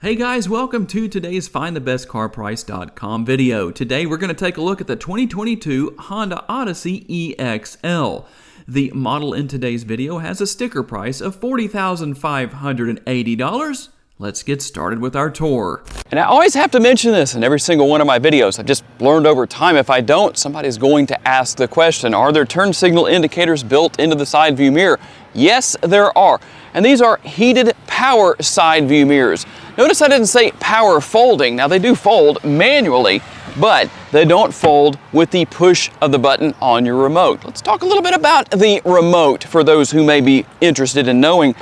Hey guys, welcome to today's FindTheBestCarPrice.com video. Today we're going to take a look at the 2022 Honda Odyssey EXL. The model in today's video has a sticker price of $40,580. Let's get started with our tour. And I always have to mention this in every single one of my videos. I've just learned over time, if I don't, somebody's going to ask the question, are there turn signal indicators built into the side view mirror? Yes, there are. And these are heated power side view mirrors. Notice I didn't say power folding. Now they do fold manually, but they don't fold with the push of the button on your remote. Let's talk a little bit about the remote for those who may be interested in knowing.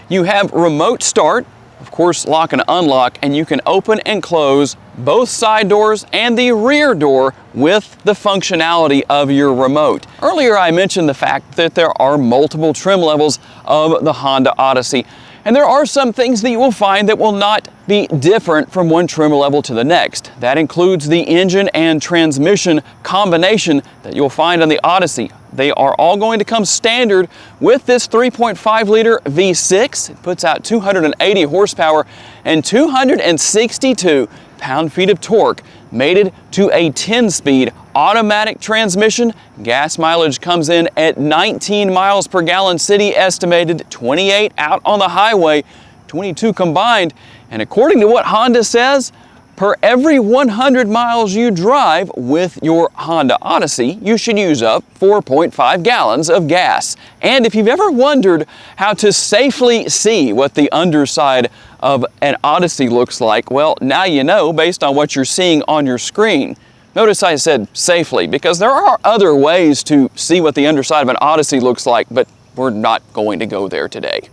You have remote start, of course lock and unlock, and you can open and close both side doors and the rear door with the functionality of your remote. Earlier I mentioned the fact that there are multiple trim levels of the Honda Odyssey. And there are some things that you will find that will not be different from one trim level to the next. That includes the engine and transmission combination that you'll find on the Odyssey. They are all going to come standard with this 3.5 liter V6. It puts out 280 horsepower and 262 pound-feet of torque, mated to a 10-speed automatic transmission. Gas mileage comes in at 19 miles per gallon city estimated, 28 out on the highway, 22 combined. And according to what Honda says, per every 100 miles you drive with your Honda Odyssey, you should use up 4.5 gallons of gas. And if you've ever wondered how to safely see what the underside of an Odyssey looks like, well, now you know based on what you're seeing on your screen. Notice I said safely, because there are other ways to see what the underside of an Odyssey looks like, but we're not going to go there today.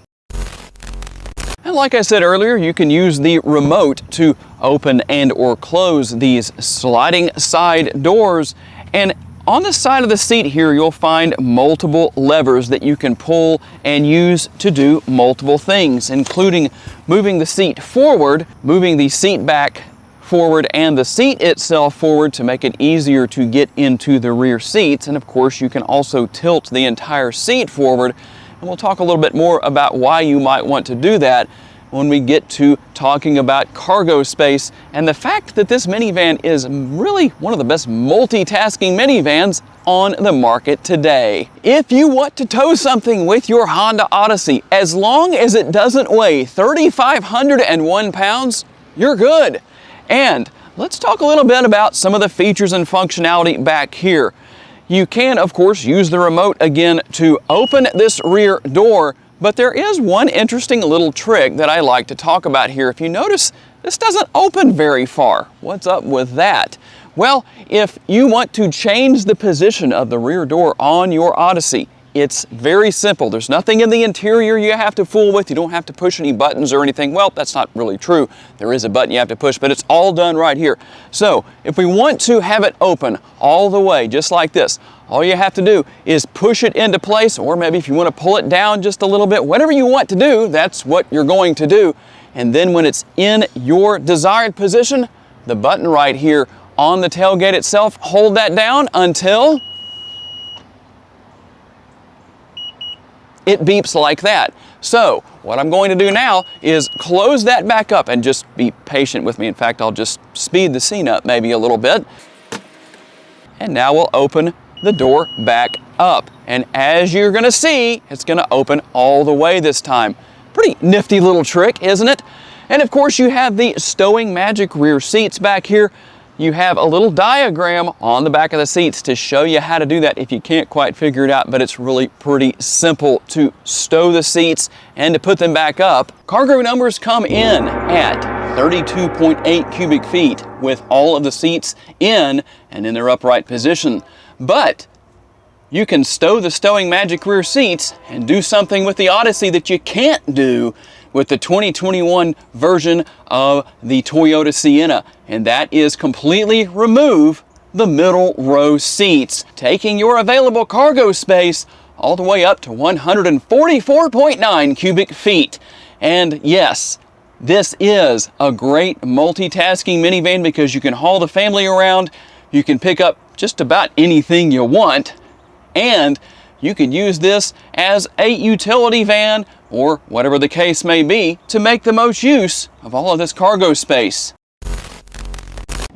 And like I said earlier, you can use the remote to open and or close these sliding side doors. And on the side of the seat here, you'll find multiple levers that you can pull and use to do multiple things, including moving the seat forward, moving the seat back forward, and the seat itself forward to make it easier to get into the rear seats. And of course, you can also tilt the entire seat forward. And we'll talk a little bit more about why you might want to do that when we get to talking about cargo space and the fact that this minivan is really one of the best multitasking minivans on the market today. If you want to tow something with your Honda Odyssey, as long as it doesn't weigh 3,501 pounds, you're good. And let's talk a little bit about some of the features and functionality back here. You can, of course, use the remote again to open this rear door, but there is one interesting little trick that I like to talk about here. If you notice, this doesn't open very far. What's up with that? Well, if you want to change the position of the rear door on your Odyssey, it's very simple. There's nothing in the interior you have to fool with. You don't have to push any buttons or anything. Well, that's not really true. There is a button you have to push, but it's all done right here. So if we want to have it open all the way, just like this, all you have to do is push it into place, or maybe if you want to pull it down just a little bit, whatever you want to do, that's what you're going to do. And then when it's in your desired position, the button right here on the tailgate itself, hold that down until it beeps like that. So what I'm going to do now is close that back up, and just be patient with me. In fact, I'll just speed the scene up maybe a little bit. And now we'll open the door back up. And as you're gonna see, it's gonna open all the way this time. Pretty nifty little trick, isn't it? And of course you have the stowing magic rear seats back here. You have a little diagram on the back of the seats to show you how to do that if you can't quite figure it out, but it's really pretty simple to stow the seats and to put them back up. Cargo numbers come in at 32.8 cubic feet with all of the seats in and in their upright position. But you can stow the stowing magic rear seats and do something with the Odyssey that you can't do with the 2021 version of the Toyota Sienna, and that is completely remove the middle row seats, taking your available cargo space all the way up to 144.9 cubic feet. And yes, this is a great multitasking minivan because you can haul the family around, you can pick up just about anything you want, and you could use this as a utility van or whatever the case may be to make the most use of all of this cargo space.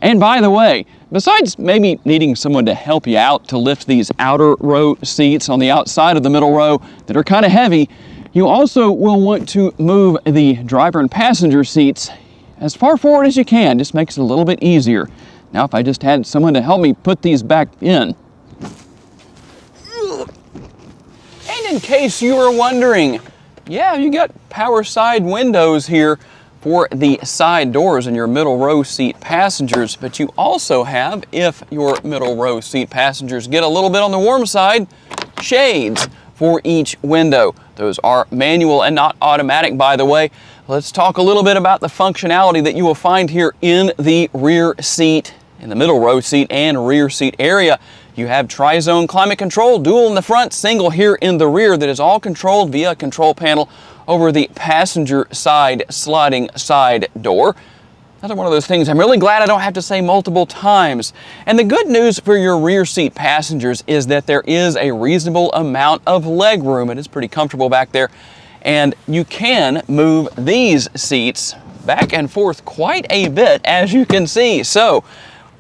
And by the way, besides maybe needing someone to help you out to lift these outer row seats on the outside of the middle row that are kind of heavy, you also will want to move the driver and passenger seats as far forward as you can. Just makes it a little bit easier. Now, if I just had someone to help me put these back in. And in case you were wondering, yeah, you got power side windows here for the side doors and your middle row seat passengers, but you also have, if your middle row seat passengers get a little bit on the warm side, shades for each window. Those are manual and not automatic, by the way. Let's talk a little bit about the functionality that you will find here in the rear seat, in the middle row seat and rear seat area. You have tri-zone climate control, dual in the front, single here in the rear, that is all controlled via a control panel over the passenger side sliding side door. Another one of those things I'm really glad I don't have to say multiple times. And the good news for your rear seat passengers is that there is a reasonable amount of leg room. It is pretty comfortable back there. And you can move these seats back and forth quite a bit, as you can see. So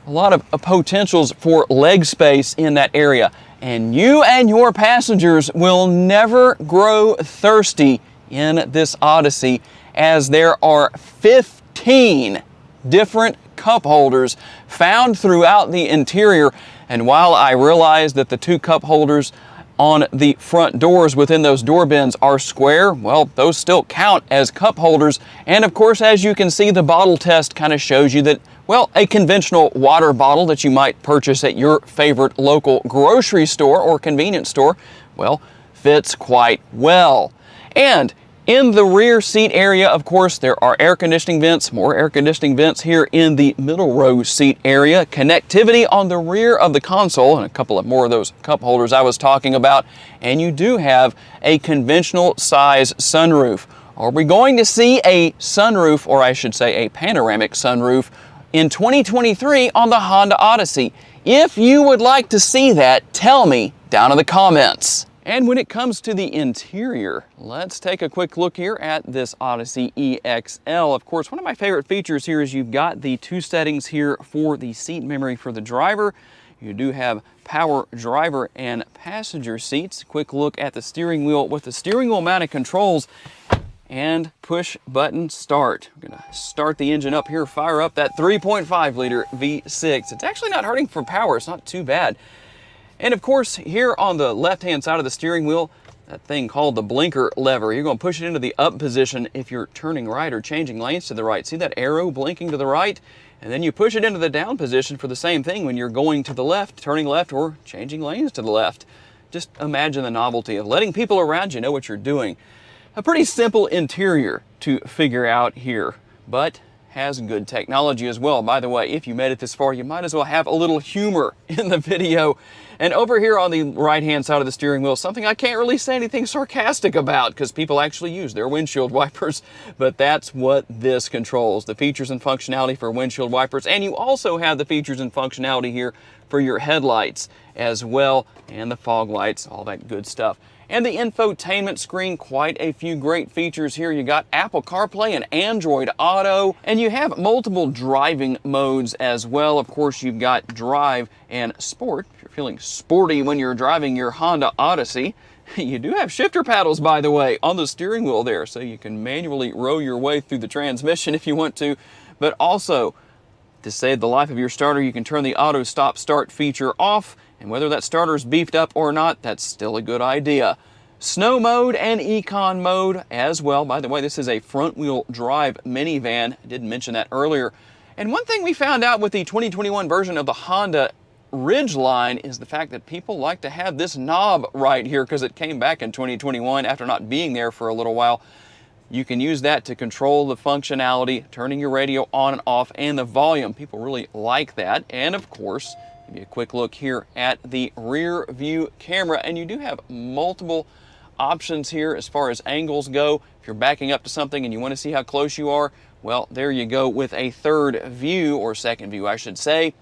a lot of potentials for leg space in that area. And you and your passengers will never grow thirsty in this Odyssey, as there are 15 different cup holders found throughout the interior. And while I realize that the 2 cup holders on the front doors within those door bins are square, well, those still count as cup holders. And of course, as you can see, the bottle test kind of shows you that, well, a conventional water bottle that you might purchase at your favorite local grocery store or convenience store, well, fits quite well. And in the rear seat area, of course, there are air conditioning vents, more air conditioning vents here in the middle row seat area, connectivity on the rear of the console, and a couple of more of those cup holders I was talking about, and you do have a conventional size sunroof. Are we going to see a sunroof, or I should say a panoramic sunroof, in 2023 on the Honda Odyssey? If you would like to see that, tell me down in the comments. And when it comes to the interior, let's take a quick look here at this Odyssey EXL. Of course, one of my favorite features here is you've got the 2 settings here for the seat memory for the driver. You do have power driver and passenger seats. Quick look at the steering wheel with the steering wheel mounted controls and push button start. We're gonna start the engine up here, fire up that 3.5 liter V6. It's actually not hurting for power, it's not too bad. And of course, here on the left-hand side of the steering wheel, that thing called the blinker lever, you're going to push it into the up position if you're turning right or changing lanes to the right. See that arrow blinking to the right? And then you push it into the down position for the same thing when you're going to the left, turning left, or changing lanes to the left. Just imagine the novelty of letting people around you know what you're doing. A pretty simple interior to figure out here, but has good technology as well. By the way, if you made it this far, you might as well have a little humor in the video. And over here on the right-hand side of the steering wheel, something I can't really say anything sarcastic about because people actually use their windshield wipers, but that's what this controls, the features and functionality for windshield wipers. And you also have the features and functionality here for your headlights as well, and the fog lights, all that good stuff. And the infotainment screen, quite a few great features here. You got Apple CarPlay and Android Auto, and you have multiple driving modes as well. Of course, you've got Drive and Sport. If you're feeling sporty when you're driving your Honda Odyssey, you do have shifter paddles, by the way, on the steering wheel there, so you can manually row your way through the transmission if you want to. But also, to save the life of your starter, you can turn the auto stop start feature off, and whether that starter is beefed up or not, that's still a good idea. Snow mode and econ mode as well. By the way, this is a front wheel drive minivan. I didn't mention that earlier. And one thing we found out with the 2021 version of the Honda Ridgeline is the fact that people like to have this knob right here because it came back in 2021 after not being there for a little while. You can use that to control the functionality, turning your radio on and off, and the volume. People really like that. And of course, give you a quick look here at the rear view camera, and you do have multiple options here as far as angles go. If you're backing up to something and you want to see how close you are, well, there you go with a third view, or second view, I should say.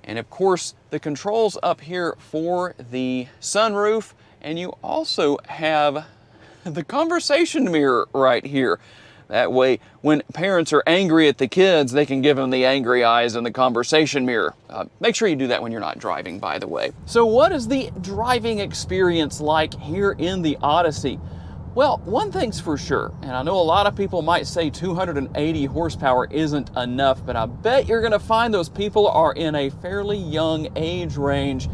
And of course, the controls up here for the sunroof And you also have the conversation mirror right here. That way, when parents are angry at the kids, they can give them the angry eyes in the conversation mirror. Make sure you do that when you're not driving, by the way. So what is the driving experience like here in the Odyssey? Well, one thing's for sure, and I know a lot of people might say 280 horsepower isn't enough, but I bet you're going to find those people are in a fairly young age range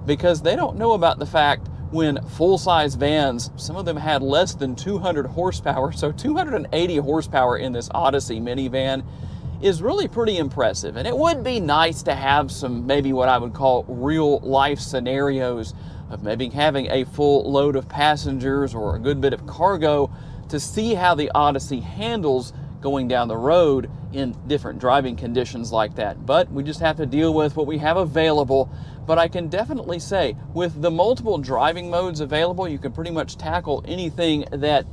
because they don't know about the fact when full-size vans, some of them had less than 200 horsepower, so 280 horsepower in this Odyssey minivan is really pretty impressive. And it would be nice to have some, maybe what I would call real-life scenarios of maybe having a full load of passengers or a good bit of cargo to see how the Odyssey handles going down the road in different driving conditions like that. But we just have to deal with what we have available. But I can definitely say, with the multiple driving modes available, you can pretty much tackle anything that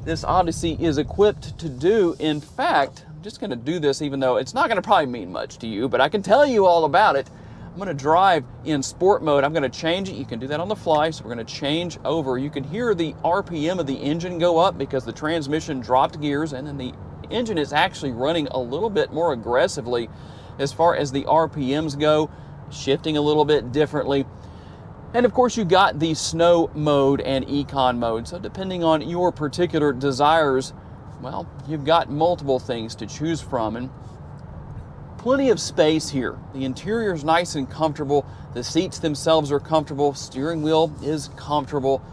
this Odyssey is equipped to do. In fact, I'm just going to do this even though it's not going to probably mean much to you, but I can tell you all about it. I'm going to drive in sport mode. I'm going to change it. You can do that on the fly, so we're going to change over. You can hear the RPM of the engine go up because the transmission dropped gears, and then the engine is actually running a little bit more aggressively as far as the RPMs go, shifting a little bit differently. And of course, you got the snow mode and econ mode. So depending on your particular desires, well, you've got multiple things to choose from, and plenty of space here. The interior is nice and comfortable. The seats themselves are comfortable. Steering wheel is comfortable.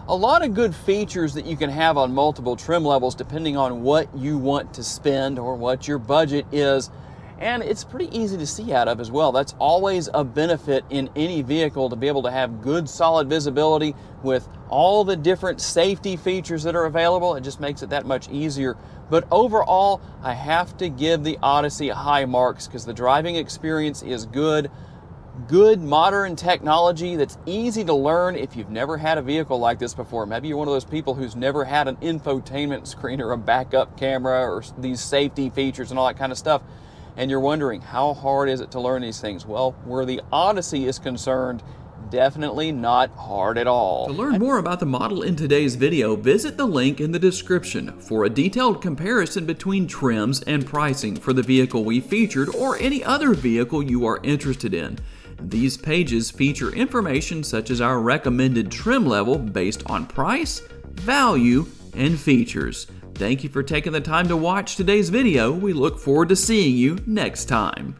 A lot of good features that you can have on multiple trim levels depending on what you want to spend or what your budget is. And it's pretty easy to see out of as well. That's always a benefit in any vehicle, to be able to have good solid visibility with all the different safety features that are available. It just makes it that much easier. But overall, I have to give the Odyssey high marks because the driving experience is good. Good modern technology that's easy to learn if you've never had a vehicle like this before. Maybe you're one of those people who's never had an infotainment screen or a backup camera or these safety features and all that kind of stuff, and you're wondering, how hard is it to learn these things? Well, where the Odyssey is concerned, definitely not hard at all. To learn more about the model in today's video, visit the link in the description for a detailed comparison between trims and pricing for the vehicle we featured or any other vehicle you are interested in. These pages feature information such as our recommended trim level based on price, value, and features. Thank you for taking the time to watch today's video. We look forward to seeing you next time.